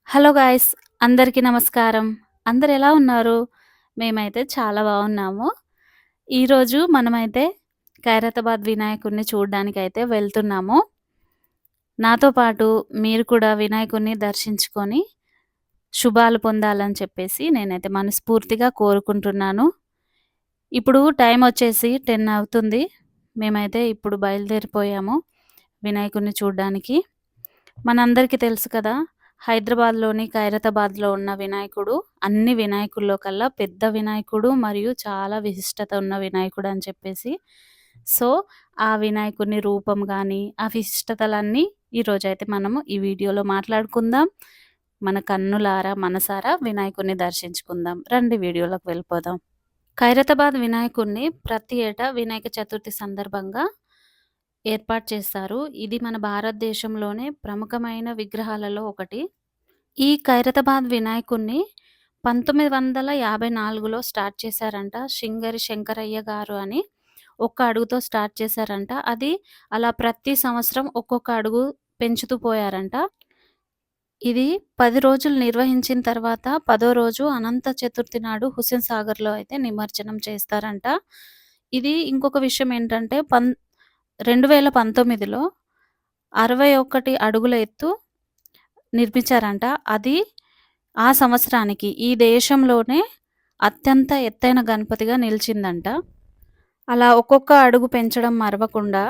Hello guys! అందరికీ నమస్కారం. అందరూ ఎలా ఉన్నారు? మేమైతే చాలా బాగున్నాము. ఈరోజు మనమైతే ఖైరతాబాద్ వినాయకుడిని చూడ్డానికైతే వెళ్తున్నాము. నాతో పాటు మీరు కూడా వినాయకుడిని దర్శించుకొని శుభాలు పొందాలని చెప్పేసి నేనైతే మనస్ఫూర్తిగా కోరుకుంటున్నాను. ఇప్పుడు టైమొచ్చేసి 10 అవుతుంది. మేమైతే ఇప్పుడు బయలుదేరిపోయాము వినాయకుడిని చూడ్డానికి. మనందరికీ తెలుసు కదా! హైదరాబాద్‌లోని ఖైరతాబాద్‌లో ఉన్న వినాయకుడు అన్ని వినాయకుల్లో కల్లా పెద్ద వినాయకుడు మరియు చాలా విశిష్టత ఉన్న వినాయకుడు అని చెప్పేసి. సో, ఆ వినాయకుని రూపం గాని, ఆ విశిష్టతలన్నీ ఈరోజైతే మనము ఈ వీడియోలో మాట్లాడుకుందాం. మన కన్నులారా, మనసారా వినాయకుడిని దర్శించుకుందాం. రండి వీడియోలోకి వెళ్ళిపోదాం. ఖైరతాబాద్ వినాయకుడిని ప్రతి ఏటా వినాయక చతుర్థి సందర్భంగా ఏర్పాటు చేస్తారు. ఇది మన భారతదేశంలోనే ప్రముఖమైన విగ్రహాలలో ఒకటి. ఈ ఖైరతాబాద్ వినాయకుడిని 1954లో స్టార్ట్ చేశారంట. శృంగేరి శంకరయ్య గారు అని. ఒక్క అడుగుతో స్టార్ట్ చేశారంట. అది అలా ప్రతి సంవత్సరం ఒక్కొక్క అడుగు పెంచుతూ పోయారంట. ఇది 10 రోజులు నిర్వహించిన తర్వాత 10వ రోజు అనంత చతుర్థి నాడు హుస్సేన్ సాగర్‌లో అయితే నిమజ్జనం చేస్తారంట. ఇది ఇంకొక విషయం ఏంటంటే 2019లో 61 అడుగుల ఎత్తు నిర్మించారంట. అది ఆ సంవత్సరానికి ఈ దేశంలోనే అత్యంత ఎత్తైన గణపతిగా నిలిచిందంట. అలా ఒక్కొక్క అడుగు పెంచడం మరవకుండా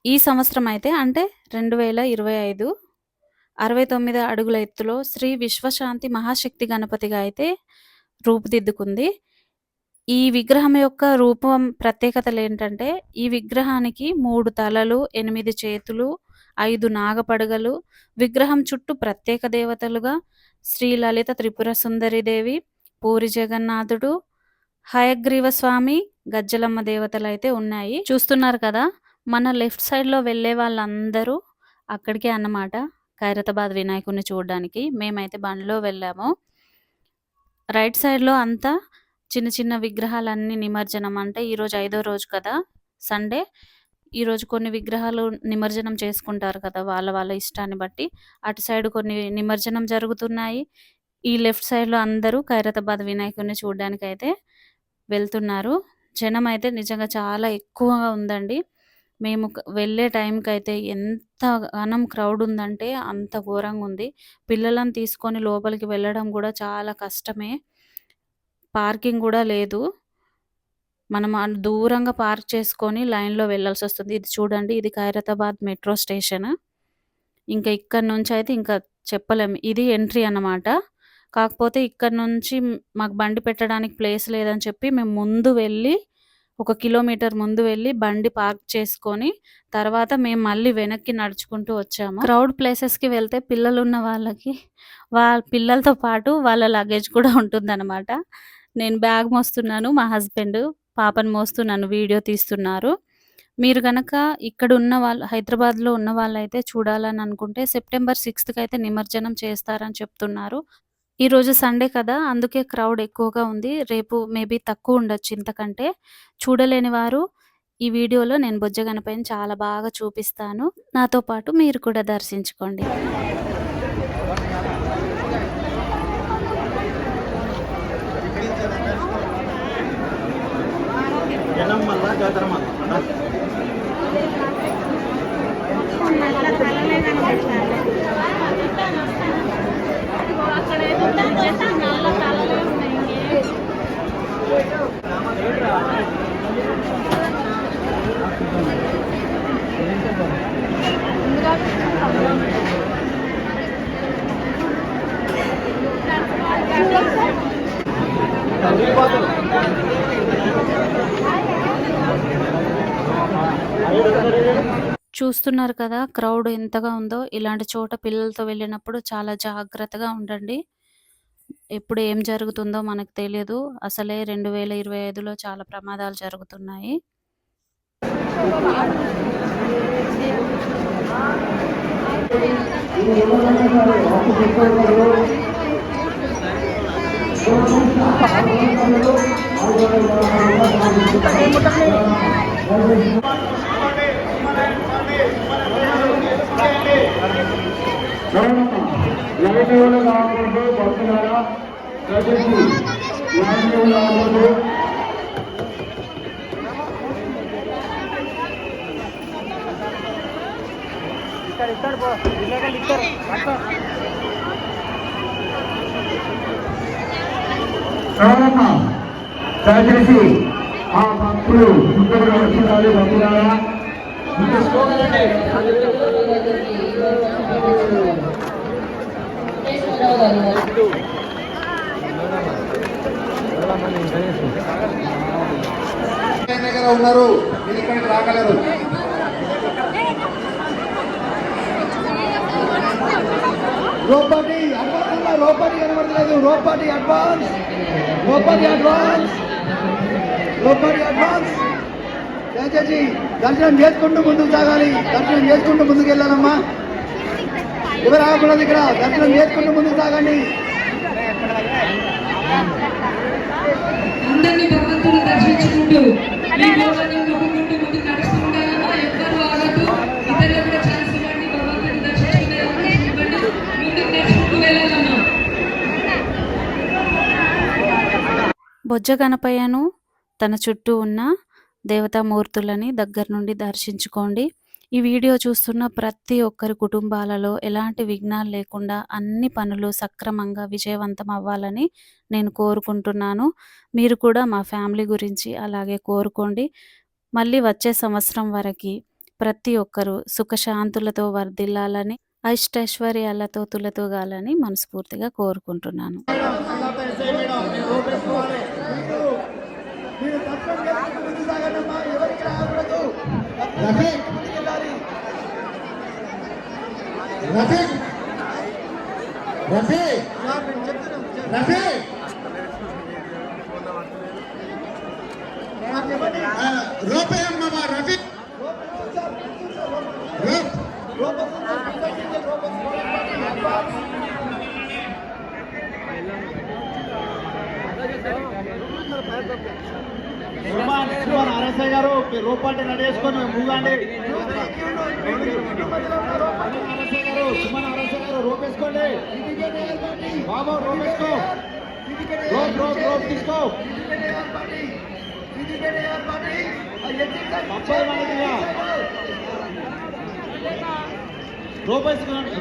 ఈ సంవత్సరం అయితే అంటే 2025 69 అడుగుల ఎత్తులో శ్రీ విశ్వశాంతి మహాశక్తి గణపతిగా అయితే రూపుదిద్దుకుంది. ఈ విగ్రహం యొక్క రూపం ప్రత్యేకతలేంటంటే, ఈ విగ్రహానికి 3 తలలు, 8 చేతులు, 5 నాగపడగలు, విగ్రహం చుట్టూ ప్రత్యేక దేవతలుగా శ్రీ లలిత త్రిపుర సుందరీదేవి, పూరి జగన్నాథుడు, హయగ్రీవ స్వామి, గజ్జలమ్మ దేవతలైతే ఉన్నాయి. చూస్తున్నారు కదా! మన లెఫ్ట్ సైడ్‌లో వెళ్ళే వాళ్ళందరూ అక్కడికే అన్నమాట. ఖైరతాబాద్ వినాయకుడిని చూడ్డానికి. మేమైతే బండిలో వెళ్ళాము. రైట్ సైడ్‌లో అంతా చిన్న చిన్న విగ్రహాలన్నీ నిమజ్జనం. అంటే ఈరోజు 5వ రోజు కదా! సండే. ఈరోజు కొన్ని విగ్రహాలు నిమజ్జనం చేసుకుంటారు కదా! వాళ్ళ వాళ్ళ ఇష్టాన్ని బట్టి. అటు సైడ్ కొన్ని నిమజ్జనం జరుగుతున్నాయి. ఈ లెఫ్ట్ సైడ్‌లో అందరూ ఖైరతాబాద్ వినాయకుడిని చూడ్డానికైతే వెళ్తున్నారు. జనమైతే నిజంగా చాలా ఎక్కువగా ఉందండి. మేము వెళ్ళే టైంకైతే ఎంత ఘనం క్రౌడ్ ఉందంటే అంత ఘోరంగుంది. పిల్లలను తీసుకొని లోపలికి వెళ్ళడం గూడా చాలా కష్టమే. పార్కింగ్ గూడా లేదు. మనం దూరంగా పార్క్ చేసుకొని లైన్‌లో వెళ్ళాల్సొస్తుంది. ఇది చూడండి, ఇది ఖైరతాబాద్ మెట్రో స్టేషన్. ఇంకా ఇక్కడి నుంచయితే ఇంకా చెప్పలేం. ఇది ఎంట్రీ అన్నమాట. కాకపోతే ఇక్కడి నుంచి మాకు బండి పెట్టడానికి ప్లేస్ లేదని చెప్పి మేము ముందు వెళ్ళి, ఒక కిలోమీటర్ ముందు వెళ్ళి బండి పార్క్ చేసుకొని, తర్వాత మేము మళ్ళీ వెనక్కి నడుచుకుంటూ వచ్చాము. క్రౌడ్ ప్లేసెస్‌కి వెళ్తే పిల్లలున్న వాళ్ళకి వాళ్ళ పిల్లలతో పాటు వాళ్ళ లగేజ్ కూడా ఉంటుందన్నమాట. నేను బ్యాగ్ మోస్తున్నాను. మా హస్బెండ్ పాపను మోస్తూ నన్ను వీడియో తీస్తున్నారు. మీరు గనక ఇక్కడున్న వాళ్ళు హైదరాబాద్‌లో ఉన్న వాళ్ళైతే చూడాలని అనుకుంటే సెప్టెంబర్ 6థ్‌కైతే నిమజ్జనం చేస్తారని చెప్తున్నారు. ఈరోజు సండే కదా! అందుకే క్రౌడ్ ఎక్కువగా ఉంది. రేపు మేబీ తక్కువుండొచ్చు ఇంతకంటే. చూడలేని వారు ఈ వీడియోలో నేను బొజ్జ గణపతిని చాలా బాగా చూపిస్తాను. నాతో పాటు మీరు కూడా దర్శించుకోండి. చూస్తున్నారు కదా! క్రౌడ్ ఎంతగా ఉందో. ఇలాంటి చోట పిల్లలతో వెళ్ళినప్పుడు చాలా జాగ్రత్తగా ఉండండి. ఎప్పుడు ఏం జరుగుతుందో మనకు తెలియదు. అసలే 2025లో చాలా ప్రమాదాలు జరుగుతున్నాయి. ఎవరమ్మా లైన్ ఎవరు కాకూడదు భక్తులారా దయచేసి లైన్ ఎవరు కాకూడదు. ఎవరమ్మా దయచేసి ఆ భక్తులు ముందుగా వచ్చినారు భక్తులారా. ఉన్నారు మీరు ఇక్కడికి రాగలరు. రోపాటి అడ్వాన్స్ రోపాటి కనబడలేదు. రోపాటి అడ్వాన్స్ రోపాటి అడ్వాన్స్ రోపాటి అడ్వాన్స్. దయచేసి దర్శనం చేసుకుంటూ ముందుకు సాగాలి. దర్శనం చేసుకుంటూ ముందుకు వెళ్ళాలమ్మా. ఎవరు ఆగకూడదు ఇక్కడ. దర్శనం చేసుకుంటూ ముందుకు సాగండి. అందరినీ భగవంతుని దర్శించుకుంటూ ఈ గోడని మొక్కుకుంటూ ముందుకు నడుస్తూ ఉండాలన్నా ఎవ్వరు ఆగద్దు. ఇతరులు కూడా ఛాన్స్ ఇవ్వండి. భగవంతుని దర్శించుకునే ఇవ్వండి. ముందుకు నడుచుకుంటూ వెళ్ళాలన్నా. బొజ్జ గణపయ్యను తన చుట్టూ ఉన్న దేవతామూర్తులని దగ్గర నుండి దర్శించుకోండి. ఈ వీడియో చూస్తున్న ప్రతి ఒక్కరి కుటుంబాలలో ఎలాంటి విఘ్నాలు లేకుండా అన్ని పనులు సక్రమంగా విజయవంతం అవ్వాలని నేను కోరుకుంటున్నాను. మీరు కూడా మా ఫ్యామిలీ గురించి అలాగే కోరుకోండి. మళ్ళీ వచ్చే సంవత్సరం వరకు ప్రతి ఒక్కరూ సుఖశాంతులతో వర్ధిల్లాలని, అష్టైశ్వర్యాలతో తులతూగాలని మనస్ఫూర్తిగా కోరుకుంటున్నాను. అరసయ్య గారు రూపాటి నడేసుకొని మూగండి. సుమన్ అరసయ్య గారు రూపేసుకోండి. బాబు రూపేసుకో. రోప్ తీసుకో. 30 మందిగా రూపేసుకోండి.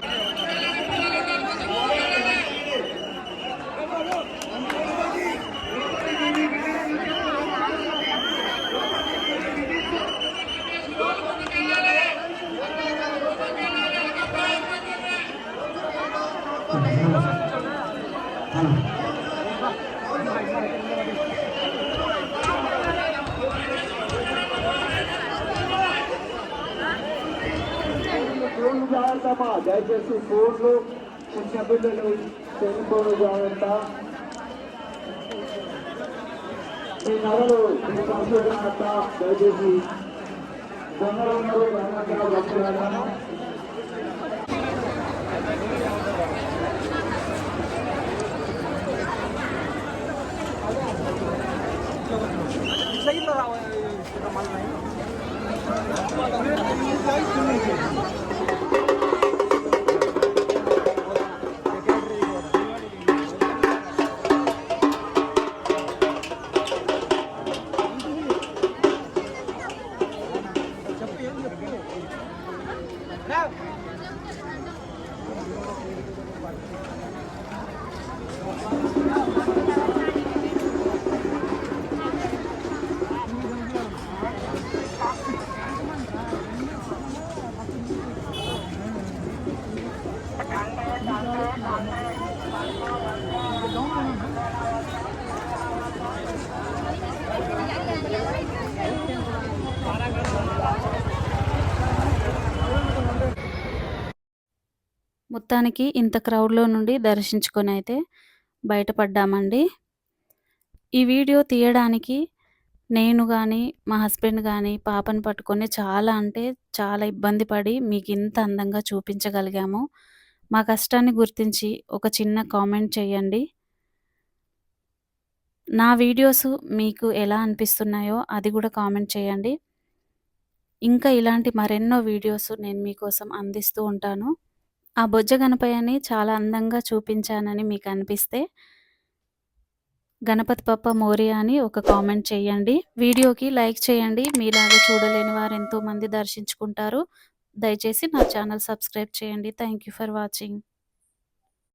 ఫోన్లు జాగ్రత్తమ్మా. దయచేసి ఫోన్లు చిన్న పిల్లలు సెల్ ఫోన్లు జాగ్రత్త. మీ నగలు మీ సంశోధన దయచేసి దొంగలు ఉన్నారు జాగ్రత్తగా భక్తులను. మొత్తానికి ఇంత క్రౌడ్‌లో నుండి దర్శించుకొని అయితే బయటపడ్డామండి. ఈ వీడియో తీయడానికి నేను గానీ, మా హస్బెండ్ గానీ పాపను పట్టుకొని చాలా అంటే చాలా ఇబ్బంది పడి మీకింత అందంగా చూపించగలిగాము. మా కష్టాన్ని గుర్తించి ఒక చిన్న కామెంట్ చేయండి. నా వీడియోస్ మీకు ఎలా అనిపిస్తున్నాయో అది కూడా కామెంట్ చేయండి. ఇంకా ఇలాంటి మరెన్నో వీడియోస్ నేను మీకోసం అందిస్తూ ఉంటాను. ఆ బొజ్జ గణపయ్యని చాలా అందంగా చూపించానని మీకు అనిపిస్తే గణపతి బప్పా మోరియా అని ఒక కామెంట్ చేయండి. వీడియోకి లైక్ చేయండి. మీలాగా చూడలేని వారు ఎంతోమంది దర్శించుకుంటారు. దయచేసి నా ఛానల్ సబ్స్క్రైబ్ చేయండి. Thank you for watching.